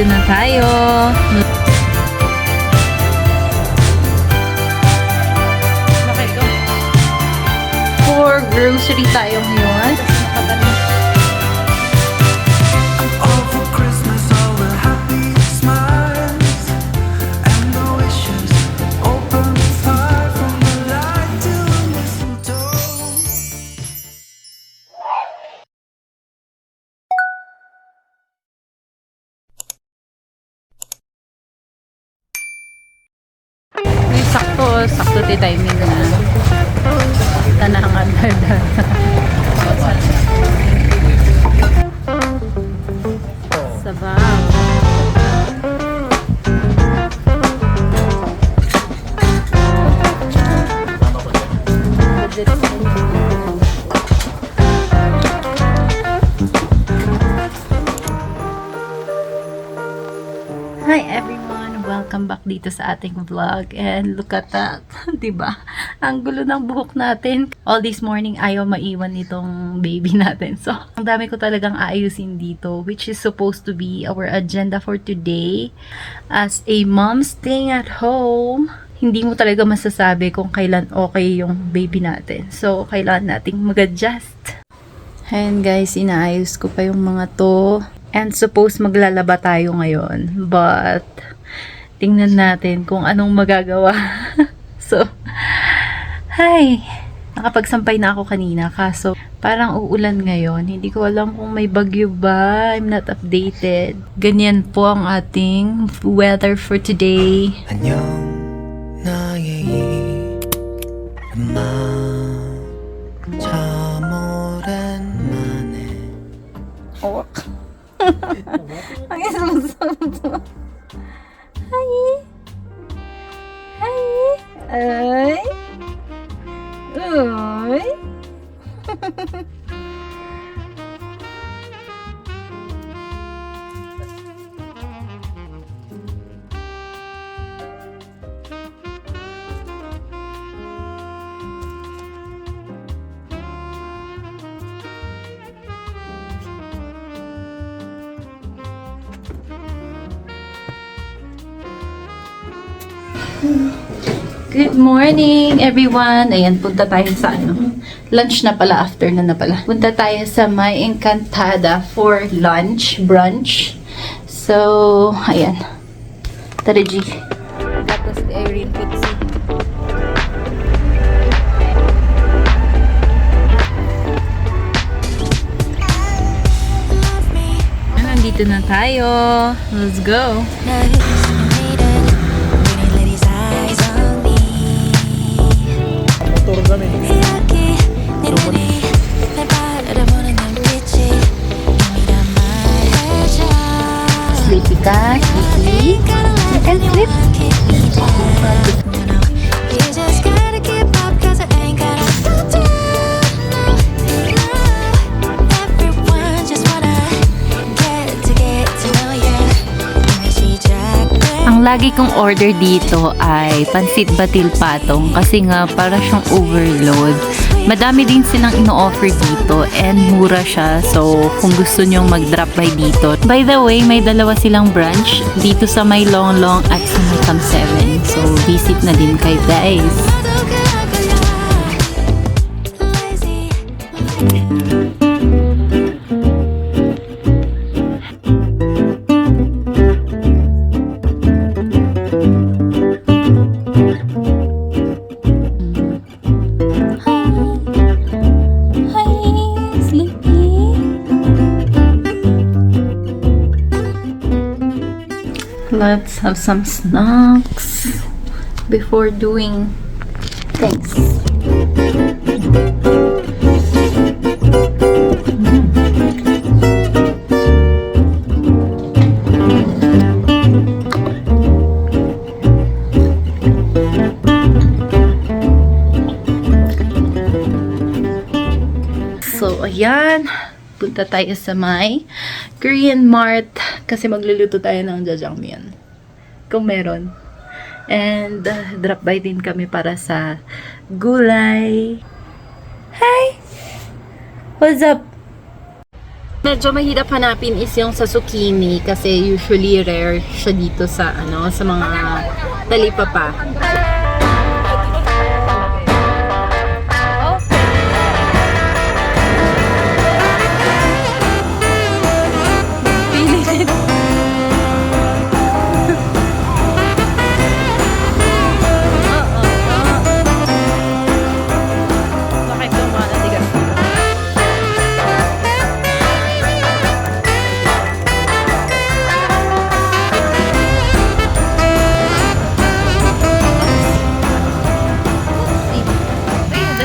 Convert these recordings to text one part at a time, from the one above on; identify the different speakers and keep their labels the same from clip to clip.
Speaker 1: nandito na tayo. Okay, go. For grocery tayo ngayon.
Speaker 2: All for Christmas, all the happy smiles and the wishes. Open fire from the light to the mistletoe.
Speaker 1: May sakto di timing na. Tanangan na. Sabaw. Hi everyone! Welcome back dito sa ating vlog and look at that, 'di ba? Ang gulo ng buhok natin. All this morning ayaw maiwan itong baby natin. So, ang dami ko talagang aayusin dito, which is supposed to be our agenda for today. As a mom staying at home, hindi mo talaga masasabi kung kailan okay yung baby natin. So, kailangan nating mag-adjust. Ayan guys, inaayos ko pa yung mga to. And suppose maglalaba tayo ngayon. But, tingnan natin kung anong magagawa. So, hi! Nakapagsampay na ako kanina. Kaso, parang uulan ngayon. Hindi ko alam kung may bagyo ba. I'm not updated. Ganyan po ang ating weather for today.
Speaker 2: 안녕 나의 이름아 참 오랜만에
Speaker 1: Oh. Ang isang-isang. Hi! Hi! Ay! Ay! Good morning, everyone! Ayan, punta tayo sa lunch na pala, afternoon na pala. Punta tayo sa My Encantada for lunch, brunch. So, ayan. Tara, G. Tapos, Erin Putsi. Nandito na tayo. Let's go! Sleepy ka? Sleepy? You can sleep? Ang lagi kong order dito ay pansit batil patong kasi nga para siyang overload. Madami din silang ino-offer dito and mura siya. So, kung gusto nyong mag-drop by dito. By the way, may dalawa silang branch dito sa may Long Long at sa may Cam 7. So, visit na din kayo guys. Let's have some snacks before doing things. So, ayan. Punta tayo sa may Korean Mart kasi magluluto tayo ng jjajangmyeon. Kung meron. And drop by din kami para sa gulay. Hi! What's up? Medyo mahirap hanapin is yung sa zucchini kasi usually rare siya dito sa sa mga talipapa.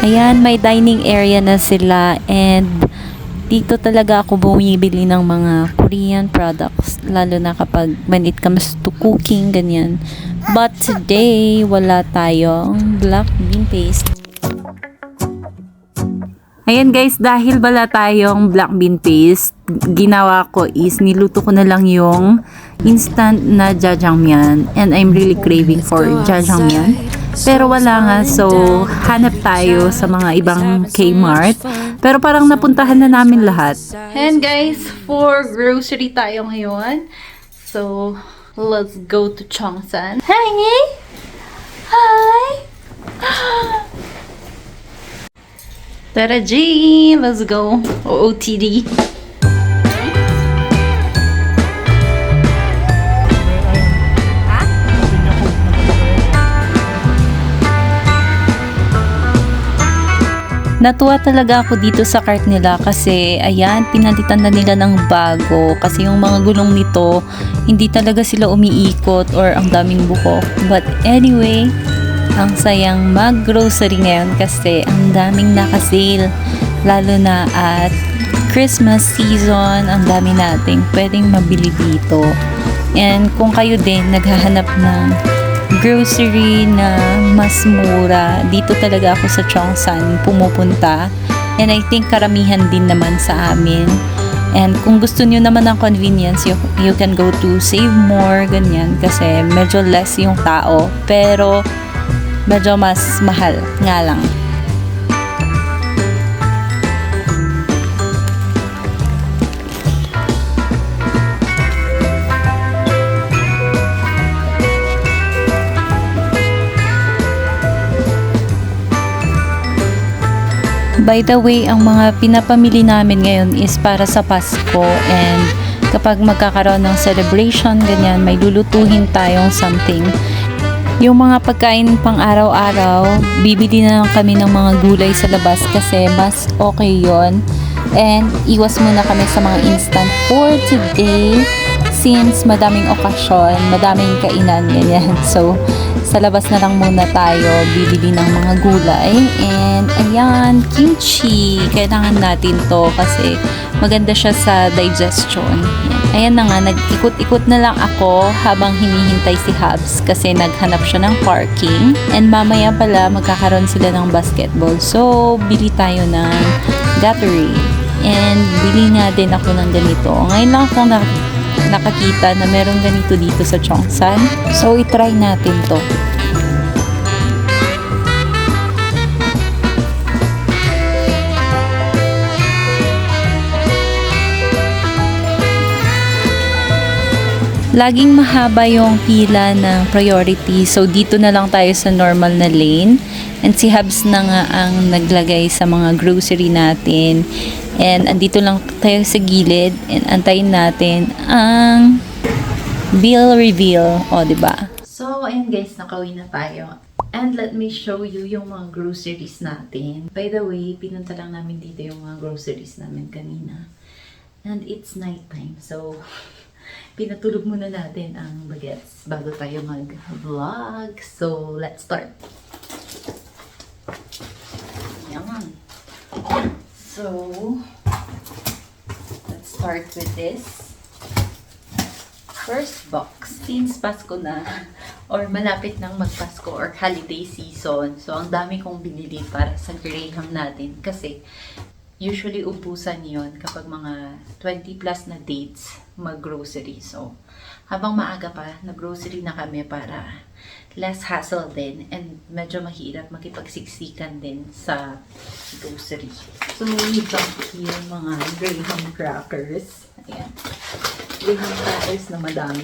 Speaker 3: Ayan, may dining area na sila and dito talaga ako bumibili ng mga Korean products lalo na kapag when it comes to cooking, ganyan. But today, wala tayong black bean paste. Ayan guys, dahil wala tayong black bean paste, ginawa ko is niluto ko na lang yung instant na jjajangmyeon and I'm really craving for jjajangmyeon. Pero wala nga, so hanap tayo sa mga ibang Kmart. Pero parang napuntahan na namin lahat.
Speaker 1: And guys, for grocery tayo ngayon. So, let's go to Cheongsan. Hi! Hi! Tara G! Let's go! OOTD!
Speaker 3: Natuwa talaga ako dito sa cart nila kasi ayan, pinalitan na nila ng bago kasi yung mga gulong nito hindi talaga sila umiikot or ang daming buhok. But anyway, ang sayang mag-grocery ngayon kasi ang daming nakasale, lalo na at Christmas season, ang dami nating pwedeng mabili dito. And kung kayo din naghahanap ng grocery na mas mura, dito talaga ako sa Cheongsan pumupunta, and I think karamihan din naman sa amin. And kung gusto nyo naman ng convenience, you can go to Save More, ganyan, kasi medyo less yung tao pero medyo mas mahal nga lang. By the way, ang mga pinapamili namin ngayon is para sa Pasko, and kapag magkakaroon ng celebration, ganyan, may lulutuhin tayong something. Yung mga pagkain pang araw-araw, bibili na lang kami ng mga gulay sa labas kasi mas okay yon. And iwas muna kami sa mga instant for today since madaming okasyon, madaming kainan, ganyan. So, sa labas na lang muna tayo bibili ng mga gulay. And ayan, kimchi, kailangan natin to kasi maganda siya sa digestion. Ayan na nga, nag-ikot-ikot na lang ako habang hinihintay si Habs kasi naghanap siya ng parking, and mamaya pala magkakaroon sila ng basketball, so bili tayo ng Gatorade. And bili nga din ako ng ganito. Ngayon lang akong nakakita na meron ganito dito sa Cheongsan, so itry natin to. Laging mahaba yung pila ng priority, so dito na lang tayo sa normal na lane. And si Habs na nga ang naglagay sa mga grocery natin. And andito lang tayo sa gilid and antayin natin ang bill reveal. O, diba?
Speaker 1: So, ayan guys, nakauwi na tayo. And let me show you yung mga groceries natin. By the way, pinunta lang namin dito yung mga groceries namin kanina. And it's nighttime, so pinatulog muna natin ang bagets bago tayo mag-vlog. So, let's start. Yan. So, let's start with this. First box. Since Pasko na, or malapit nang magpasko or holiday season, so ang dami kong binili para sa Graham natin kasi usually ubusan yon kapag mga 20 plus na dates mag-grocery. So, habang maaga pa, nag-grocery na kami para less hassle din and medyo mahirap makipagsiksikan din sa grocery. So, we got here mga graham crackers. Ayan. Graham crackers na madami.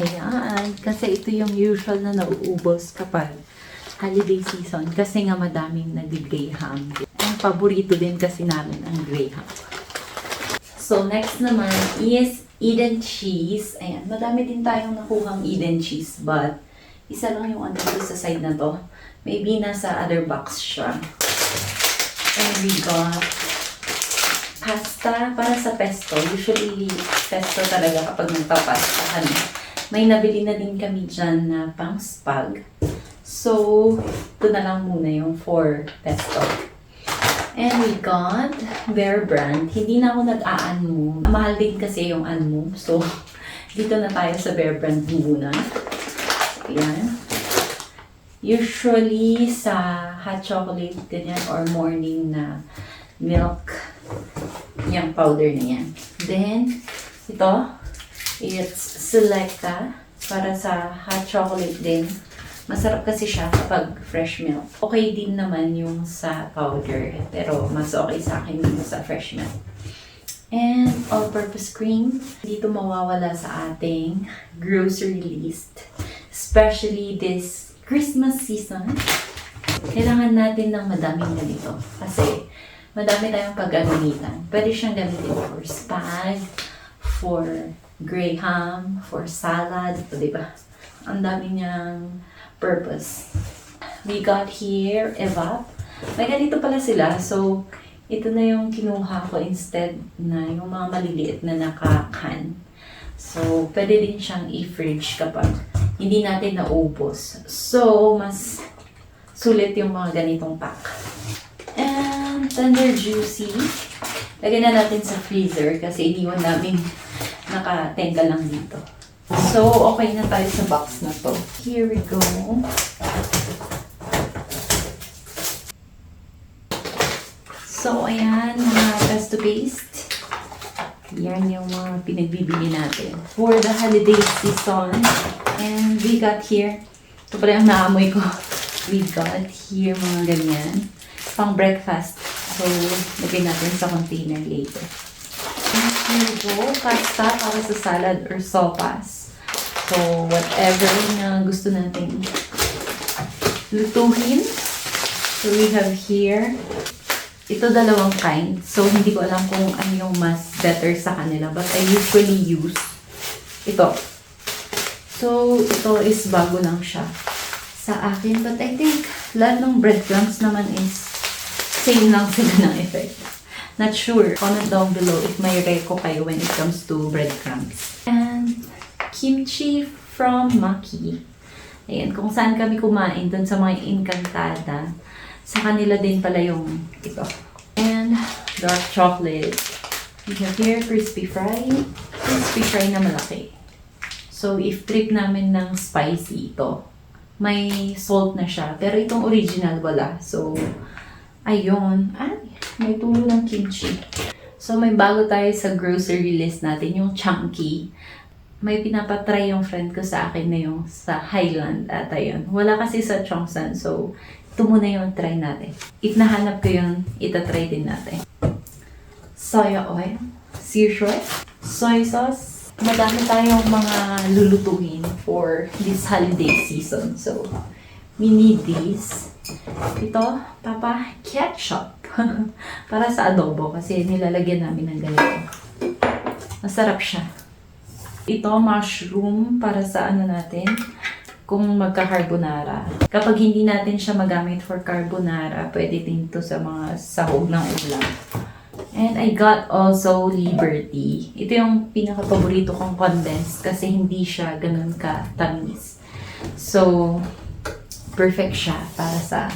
Speaker 1: Ayan. Kasi ito yung usual na nauubos kapag holiday season. Kasi nga madaming nag-graham. Ang paborito din kasi namin ang graham. So, next naman is Eden cheese. Ayan, madami din tayong nakuhang Eden cheese, but isa lang yung andito sa side na to. Maybe nasa other box siya. And we got pasta para sa pesto. Usually, pesto talaga kapag nagpapasta kami. May nabili na din kami dyan na pang spag. So, ito na lang muna yung for pesto. And we got Bear Brand. Hindi na ako nag-a-unmove. Mahal din kasi yung unmove. So, dito na tayo sa Bear Brand muna. Ayan. Usually, sa hot chocolate, ganyan, or morning na milk, yung powder na yan. Then, ito, it's Selecta. Para sa hot chocolate din. Masarap kasi siya kapag fresh milk. Okay din naman yung sa powder, pero mas okay sa akin yung sa fresh milk. And all-purpose cream. Dito mawawala sa ating grocery list. Especially this Christmas season. Kailangan natin ng madaming ganito. Kasi madami tayong paggagamitan. Pwede siyang gamitin for spag, for graham, for salad. Ito, diba? Ang dami niyang purpose. We got here Evap. May ganito pala sila. So, ito na yung kinuha ko instead na yung mga maliliit na nakakan. So, pwede din siyang i-fridge kapag hindi natin naubos. So, mas sulit yung mga ganitong pack. And Tender Juicy. Lagyan na natin sa freezer kasi iniwan namin naka-tenga lang dito. So, okay na tayo sa box na to. Here we go. So, ayan, mga pesto paste. Yan yung mga pinagbibili natin for the holiday season. And we got here, ito pala yung naamoy ko. We got here mga ganyan. Pang breakfast. So, lagay natin sa container later. And here we go, pasta para sa salad or sopas. So, whatever na gusto natin lutuhin. So, we have here, ito dalawang kind. So, hindi ko alam kung ano yung mas better sa kanila. But I usually use ito. So, ito is bago lang siya sa akin. But I think lahat ng breadcrumbs naman is same lang sila ng effect. Not sure. Comment down below if may reco kayo when it comes to breadcrumbs. And kimchi from Maki. Ayan, kung saan kami kumain, dun sa mga Encantada. Sa kanila din pala yung ito. And dark chocolate. We have here crispy fry. Crispy fry na malaki. So, if trip namin ng spicy ito, may salt na siya. Pero itong original wala. So, ayun. Ay, may tulo ng kimchi. So, may bago tayo sa grocery list natin, yung chunky. May pinapatry yung friend ko sa akin na yung sa Highland at ayun. Wala kasi sa Chongsan, so ito muna yung try natin. If nahanap ko yun, itatry din natin. Soya oil, seasoy, soy sauce. Madami tayong mga lulutuin for this holiday season. So, we need these. Ito, Papa, ketchup. Para sa adobo kasi nilalagyan namin ng ganito. Masarap siya. Ito, mushroom para sa ano natin, kung magka-carbonara. Kapag hindi natin siya magamit for carbonara, pwede din ito sa mga sahog ng ulam. And I got also Liberty. Ito yung pinaka-paborito kong condensed kasi hindi siya ganun ka-tamis. So, perfect siya para sa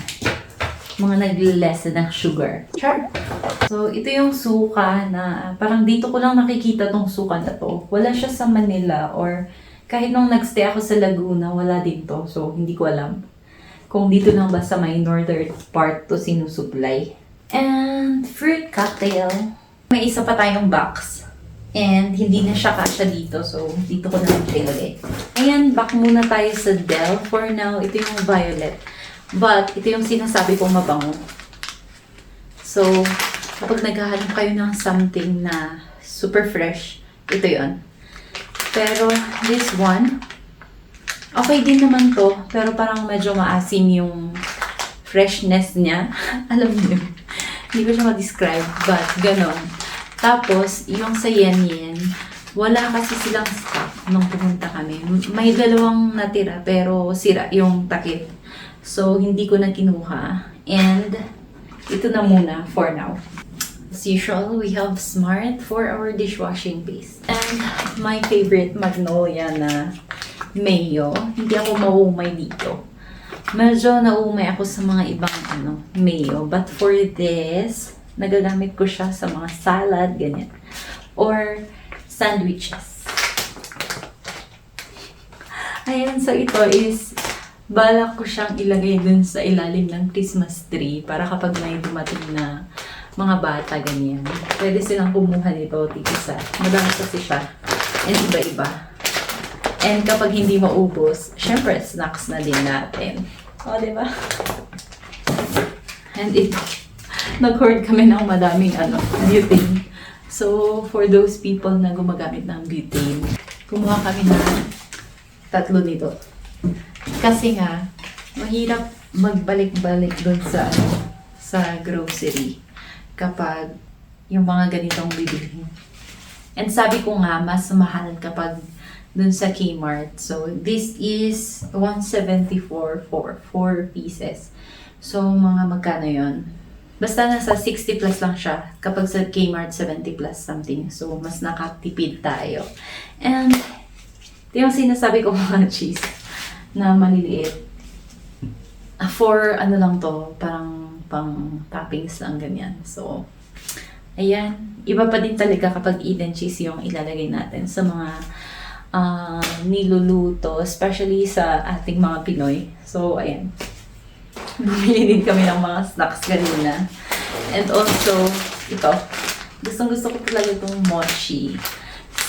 Speaker 1: mga nag-lessen ng sugar. Sure. So, ito yung suka na parang dito ko lang nakikita tong suka na to. Wala siya sa Manila or kahit nung nagstay ako sa Laguna, wala dito. So, hindi ko alam kung dito lang ba sa may northern part to sinusupply. And fruit cocktail. May isa pa tayong box. And hindi na siya kasya dito. So, dito ko na lang siya ilagay. Ayan, back muna tayo sa Dell. For now, ito yung violet. But, ito yung sinasabi kong mabango. So, kapag naghahanap kayo ng something na super fresh, ito yon. Pero, this one, okay din naman to. Pero parang medyo maasim yung freshness niya. Alam niyo, hindi ko siya ma-describe. But, ganon. Tapos, yung sa Yen Yen, wala kasi silang stock nung pumunta kami. May dalawang natira, pero sira yung takip. So, hindi ko na kinuha. And, ito na muna for now. As usual, we have Smart for our dishwashing base. And, my favorite Magnolia na mayo. Hindi ako maumay dito. Medyo naumay ako sa mga ibang mayo. But for this, nagagamit ko siya sa mga salad, ganyan. Or sandwiches. Ayan, so ito is, balak ko siyang ilagay dun sa ilalim ng Christmas tree para kapag may dumating na mga bata, ganyan. Pwede silang kumuha nito, tigisa. Madami kasi siya. And iba-iba. And kapag hindi maubos, syempre, snacks na din natin. O, diba? And ito, nag-hoard kami ng madaming butane. So, for those people na gumagamit ng butane, kumuha kami ng 3 nito. Kasi nga, mahirap magbalik-balik dun sa grocery kapag yung mga ganitong bibilhin. And sabi ko nga, mas mahal kapag dun sa Kmart. So, this is 174 for 4 pieces. So, mga magkano yun? Basta nasa 60 plus lang siya. Kapag sa Kmart, 70 plus something. So, mas nakatipid tayo. And, ito yung sinasabi ko mga cheese na maliliit. For ano lang to, parang pang toppings lang ganyan. So, ayan. Iba pa din talaga kapag Eden cheese yung ilalagay natin sa mga niluluto, especially sa ating mga Pinoy. So, ayan. Bumili din kami ng mga snacks kanina. And also, ito. Gustong-gusto ko talaga itong mochi.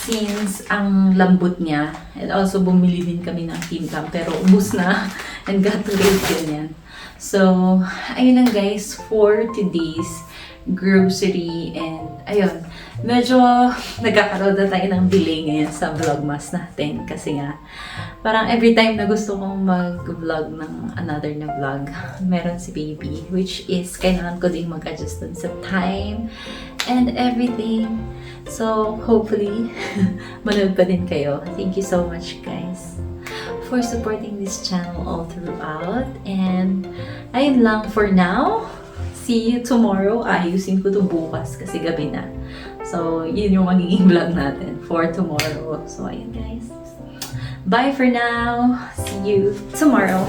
Speaker 1: Since ang lambot niya. And also, bumili din kami ng Kim-Tam. Pero, ubus na. And got to rate ganyan. So, ayun lang guys. For today's grocery. And, ayun. Medyo nagkakaroon na tayo ng delay ngayon sa vlogmas natin. Kasi nga, parang every time na gusto kong mag-vlog ng another na vlog, meron si baby. Which is, kailangan ko din mag-adjust dun sa time and everything. So, hopefully, manood pa din kayo. Thank you so much, guys, for supporting this channel all throughout. And, ayun lang for now. See you tomorrow. Ayusin ko to bukas kasi gabi na. So, yun yung magiging vlog natin for tomorrow. So, ayun guys. Bye for now. See you tomorrow.